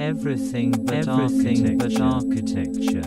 Everything but architecture.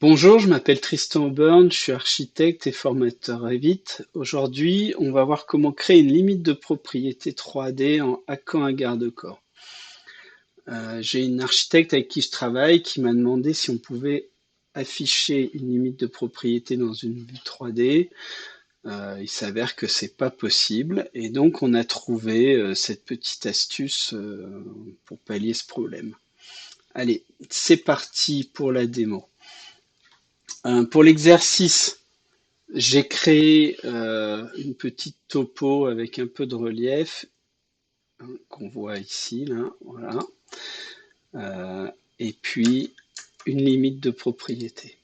Bonjour, je m'appelle Tristan Auburn, je suis architecte et formateur Revit. Aujourd'hui, on va voir comment créer une limite de propriété 3D en hackant un garde-corps. J'ai une architecte avec qui je travaille qui m'a demandé si on pouvait afficher une limite de propriété dans une vue 3D. Il s'avère que c'est pas possible et donc on a trouvé cette petite astuce pour pallier ce problème. Allez, c'est parti pour la démo. Pour l'exercice, j'ai créé une petite topo avec un peu de relief qu'on voit ici, là, voilà. Et puis une limite de propriété.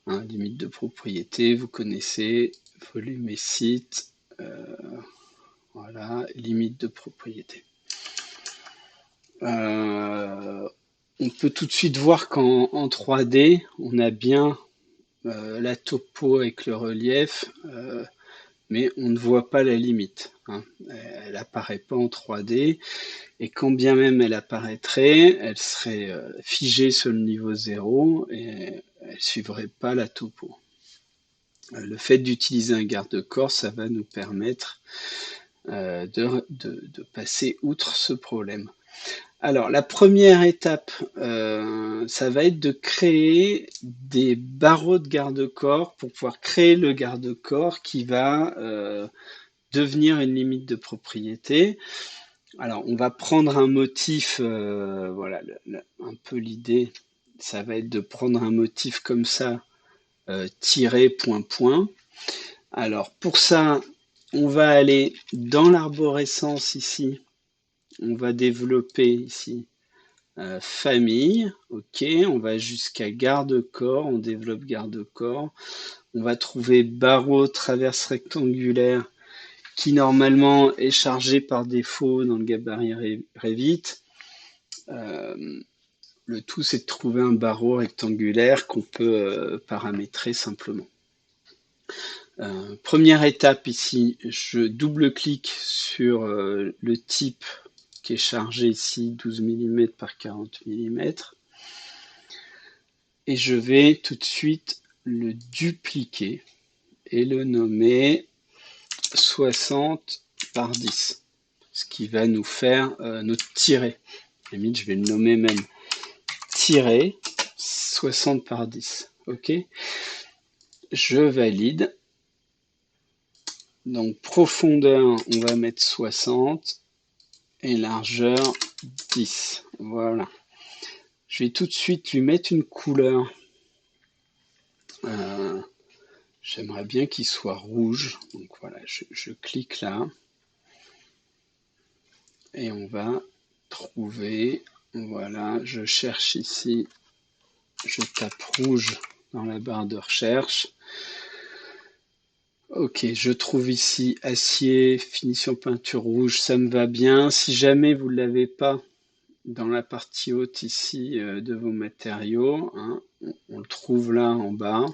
Limite de propriété, vous connaissez, volume et site, voilà, limite de propriété. On peut tout de suite voir qu'en 3D, on a bien la topo avec le relief, mais on ne voit pas la limite. Elle apparaît pas en 3D, et quand bien même elle apparaîtrait, elle serait figée sur le niveau 0 et elle suivrait pas la topo. Le fait d'utiliser un garde-corps, ça va nous permettre de passer outre ce problème. Alors, la première étape, ça va être de créer des barreaux de garde-corps pour pouvoir créer le garde-corps qui va devenir une limite de propriété. Alors, on va prendre un motif, voilà, un peu l'idée, ça va être de prendre un motif comme ça, tiré, point, point. Alors, pour ça, on va aller dans l'arborescence ici, on va développer ici famille, ok, on va jusqu'à garde-corps, on développe garde-corps, on va trouver barreau traverse rectangulaire qui normalement est chargé par défaut dans le gabarit Revit. Le tout, c'est de trouver un barreau rectangulaire qu'on peut paramétrer simplement. Première étape ici, je double-clique sur le type qui est chargé ici 12 mm par 40 mm et je vais tout de suite le dupliquer et le nommer 60 par 10, ce qui va nous faire notre tiret. Limite, je vais le nommer même tiret 60 par 10. Ok, je valide. Donc profondeur, on va mettre 60 et largeur 10. Voilà. Je vais tout de suite lui mettre une couleur. J'aimerais bien qu'il soit rouge. Donc voilà, je clique là. Et on va trouver, voilà, je cherche ici, je tape rouge dans la barre de recherche. Ok, je trouve ici acier, finition peinture rouge, ça me va bien. Si jamais vous ne l'avez pas dans la partie haute ici de vos matériaux, on le trouve là en bas.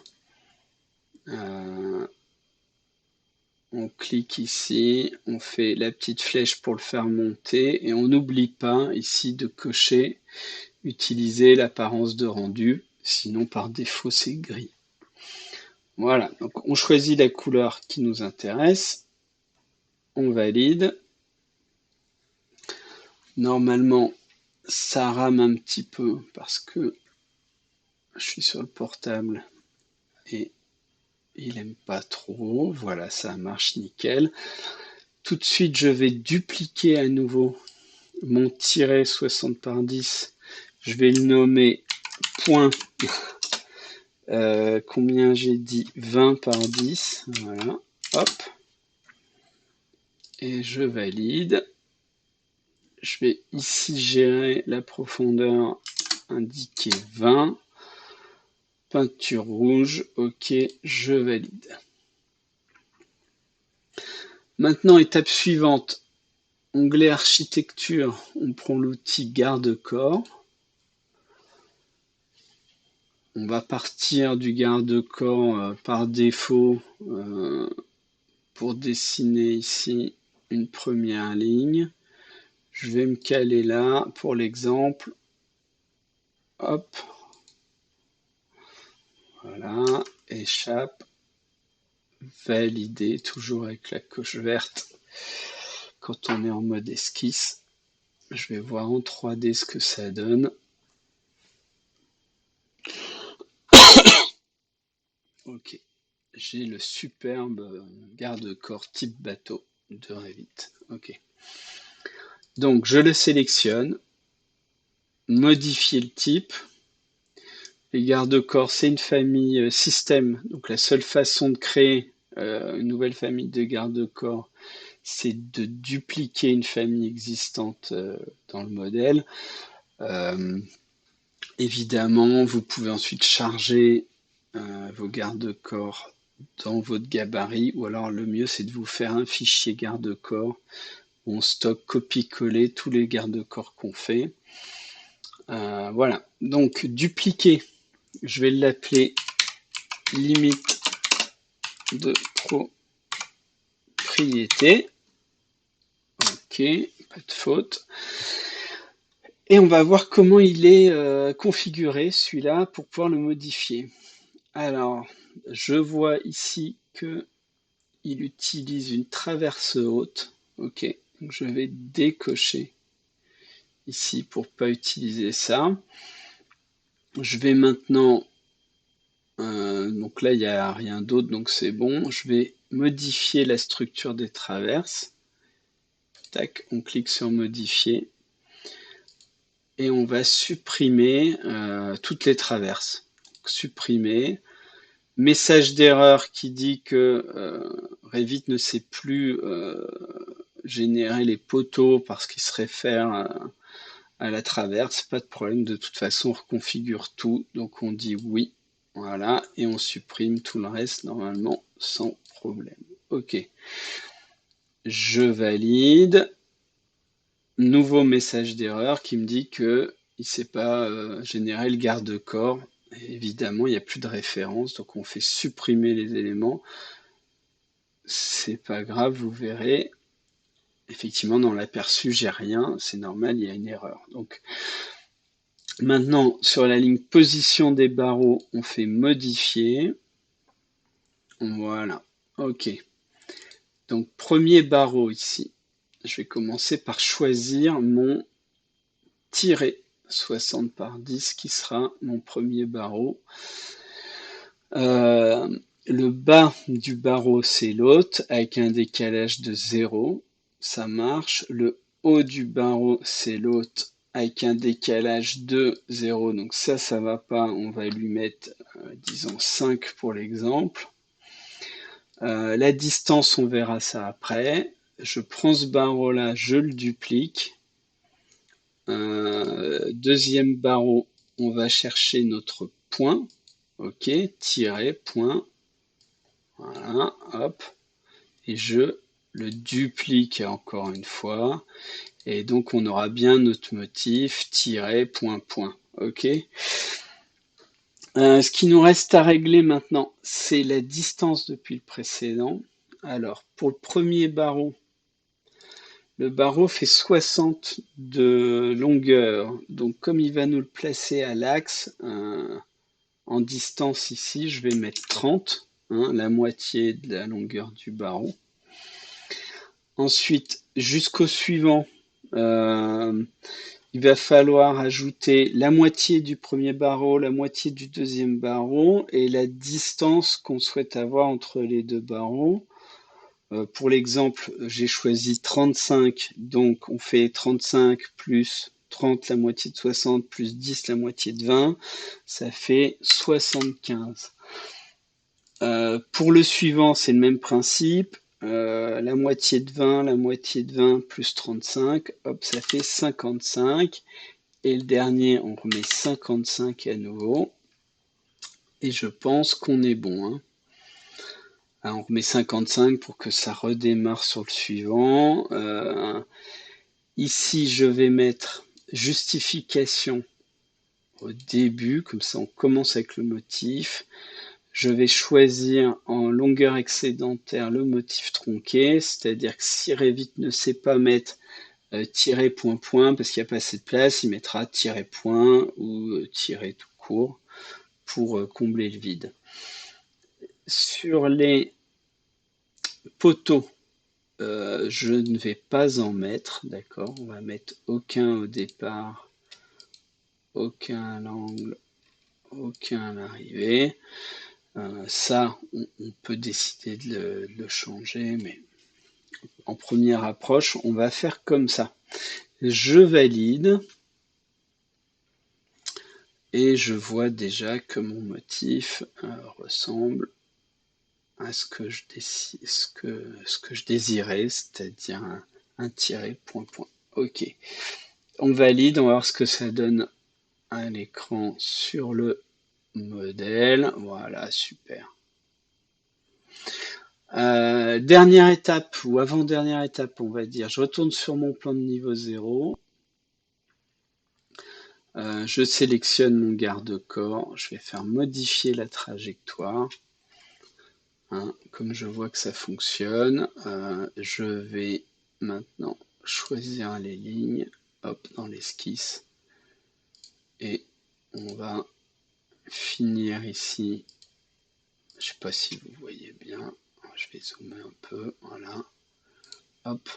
On clique ici, on fait la petite flèche pour le faire monter et on n'oublie pas ici de cocher utiliser l'apparence de rendu, sinon par défaut c'est gris. Voilà, donc on choisit la couleur qui nous intéresse, on valide. Normalement, ça rame un petit peu parce que je suis sur le portable et il aime pas trop. Voilà, ça marche nickel. Tout de suite, je vais dupliquer à nouveau mon tiret 60 par 10. Je vais le nommer point. Combien j'ai dit 20 par 10. Voilà, hop. Et je valide. Je vais ici gérer la profondeur, indiquer 20. Peinture rouge, ok, je valide. Maintenant, étape suivante, onglet architecture, on prend l'outil garde-corps. On va partir du garde-corps par défaut pour dessiner ici une première ligne. Je vais me caler là pour l'exemple. Hop, voilà, échappe, valider, toujours avec la coche verte quand on est en mode esquisse. Je vais voir en 3D ce que ça donne. Ok, j'ai le superbe garde-corps type bateau de Revit. Ok. Donc je le sélectionne, modifier le type. Les garde-corps, c'est une famille système. Donc la seule façon de créer une nouvelle famille de garde-corps, c'est de dupliquer une famille existante dans le modèle. Euh, Évidemment, vous pouvez ensuite charger vos garde-corps dans votre gabarit, ou alors le mieux c'est de vous faire un fichier garde-corps où on stocke copie-coller tous les garde-corps qu'on fait. Voilà, donc dupliquer, je vais l'appeler limite de propriété. Ok, pas de faute. Et on va voir comment il est configuré celui-là pour pouvoir le modifier. Alors, je vois ici que il utilise une traverse haute. Ok, donc je vais décocher ici pour pas utiliser ça. Je vais maintenant, donc là il n'y a rien d'autre, donc c'est bon. Je vais modifier la structure des traverses. Tac, on clique sur modifier et on va supprimer toutes les traverses. Donc, supprimer. Message d'erreur qui dit que Revit ne sait plus générer les poteaux parce qu'il se réfère à la traverse. Pas de problème, de toute façon on reconfigure tout. Donc on dit oui, voilà, et on supprime tout le reste normalement sans problème. Ok, je valide. Nouveau message d'erreur qui me dit que il ne sait pas générer le garde-corps. Évidemment, il n'y a plus de référence, donc on fait supprimer les éléments. C'est pas grave, vous verrez. Effectivement, dans l'aperçu, j'ai rien. C'est normal, il y a une erreur. Donc, maintenant, sur la ligne position des barreaux, on fait modifier. Voilà. OK. Donc, premier barreau ici. Je vais commencer par choisir mon tiré 60 par 10 qui sera mon premier barreau. Le bas du barreau, c'est l'hôte avec un décalage de 0. Ça marche. Le haut du barreau, c'est l'hôte avec un décalage de 0. Donc ça va pas. On va lui mettre, disons, 5 pour l'exemple. La distance, on verra ça après. Je prends ce barreau-là, je le duplique. Deuxième barreau, on va chercher notre point. OK, tiret, point. Voilà, hop. Et je le duplique encore une fois. Et donc, on aura bien notre motif, tiret, point, point. OK. Ce qui nous reste à régler maintenant, c'est la distance depuis le précédent. Alors, pour le premier barreau, le barreau fait 60 de longueur. Donc, comme il va nous le placer à l'axe, en distance ici, je vais mettre 30, hein, la moitié de la longueur du barreau. Ensuite, jusqu'au suivant, il va falloir ajouter la moitié du premier barreau, la moitié du deuxième barreau et la distance qu'on souhaite avoir entre les deux barreaux. Pour l'exemple, j'ai choisi 35, donc on fait 35 plus 30, la moitié de 60, plus 10, la moitié de 20, ça fait 75. Pour le suivant, c'est le même principe. La moitié de 20, la moitié de 20 plus 35, hop, ça fait 55. Et le dernier, on remet 55 à nouveau. Et je pense qu'on est bon. Hein. Alors, on remet 55 pour que ça redémarre sur le suivant. Ici, je vais mettre justification au début, comme ça on commence avec le motif. Je vais choisir en longueur excédentaire le motif tronqué, c'est-à-dire que si Revit ne sait pas mettre tiret point point parce qu'il n'y a pas assez de place, il mettra tiret point ou tiret tout court pour combler le vide. Sur les poteaux, je ne vais pas en mettre, d'accord? On va mettre aucun au départ, aucun à l'angle, aucun à l'arrivée. Ça, on peut décider de le changer, mais en première approche, on va faire comme ça. Je valide et je vois déjà que mon motif ressemble à ce que je désirais, c'est-à-dire un tiret point point. Ok, on valide, on va voir ce que ça donne à l'écran sur le modèle. Voilà, super. Dernière étape ou avant-dernière étape, on va dire, je retourne sur mon plan de niveau 0. Je sélectionne mon garde-corps, je vais faire modifier la trajectoire. Hein, comme je vois que ça fonctionne, je vais maintenant choisir les lignes, hop, dans l'esquisse. Et on va finir ici. Je ne sais pas si vous voyez bien. Je vais zoomer un peu, voilà. Hop.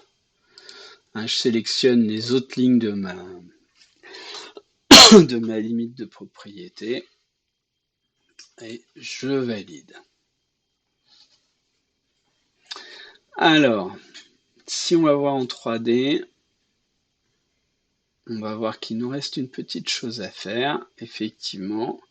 Hein, je sélectionne les autres lignes de ma limite de propriété et je valide. Alors, si on va voir en 3D, on va voir qu'il nous reste une petite chose à faire. Effectivement,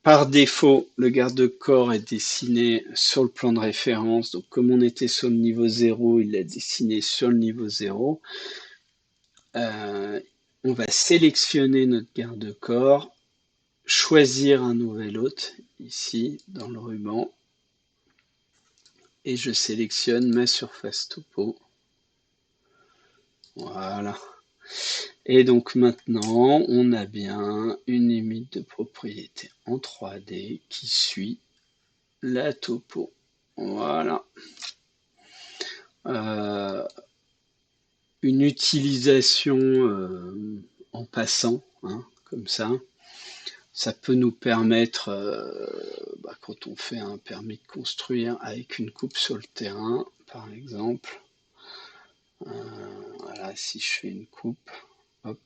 par défaut, le garde-corps est dessiné sur le plan de référence. Donc, comme on était sur le niveau 0, il l'a dessiné sur le niveau 0. On va sélectionner notre garde-corps, choisir un nouvel hôte, ici, dans le ruban. Et je sélectionne ma surface topo. Voilà. Et donc maintenant, on a bien une limite de propriété en 3D qui suit la topo. Voilà. Une utilisation en passant, hein, comme ça. Ça peut nous permettre, quand on fait un permis de construire avec une coupe sur le terrain, par exemple. Voilà, si je fais une coupe, hop.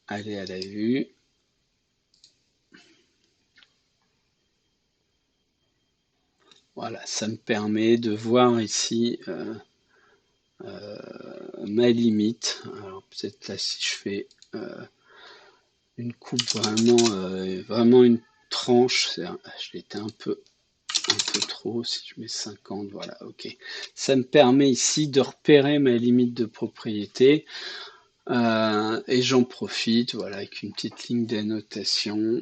Aller à la vue. Voilà, ça me permet de voir ici ma limite. Alors peut-être là si je fais une coupe vraiment une tranche, je l'étais un peu trop, si je mets 50, voilà, ok. Ça me permet ici de repérer ma limite de propriété et j'en profite, voilà, avec une petite ligne d'annotation.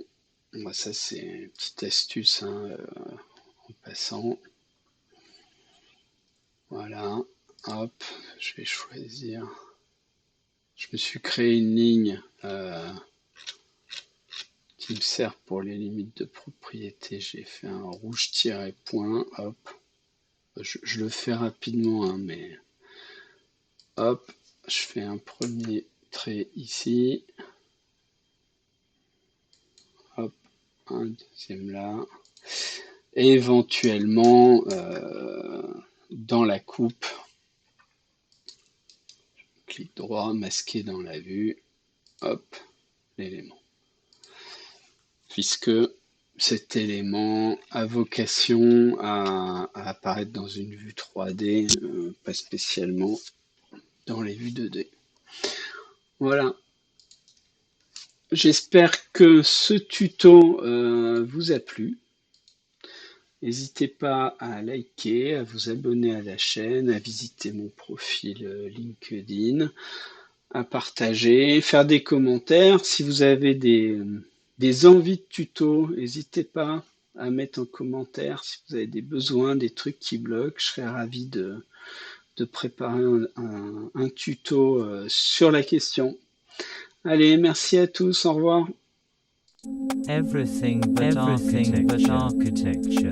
Moi, ça c'est une petite astuce hein, en passant. Voilà, hop, je vais choisir. Je me suis créé une ligne qui me sert pour les limites de propriété. J'ai fait un rouge tiret point, hop. Je le fais rapidement, hein, mais hop, je fais un premier trait ici. Hop, un deuxième là. Et éventuellement, dans la coupe, clic droit, masquer dans la vue, hop, l'élément. Puisque cet élément a vocation à apparaître dans une vue 3D, pas spécialement dans les vues 2D. Voilà. J'espère que ce tuto vous a plu. N'hésitez pas à liker, à vous abonner à la chaîne, à visiter mon profil LinkedIn, à partager, faire des commentaires. Si vous avez des envies de tuto, n'hésitez pas à mettre en commentaire. Si vous avez des besoins, des trucs qui bloquent, je serais ravi de préparer un tuto sur la question. Allez, merci à tous, au revoir. Everything but architecture.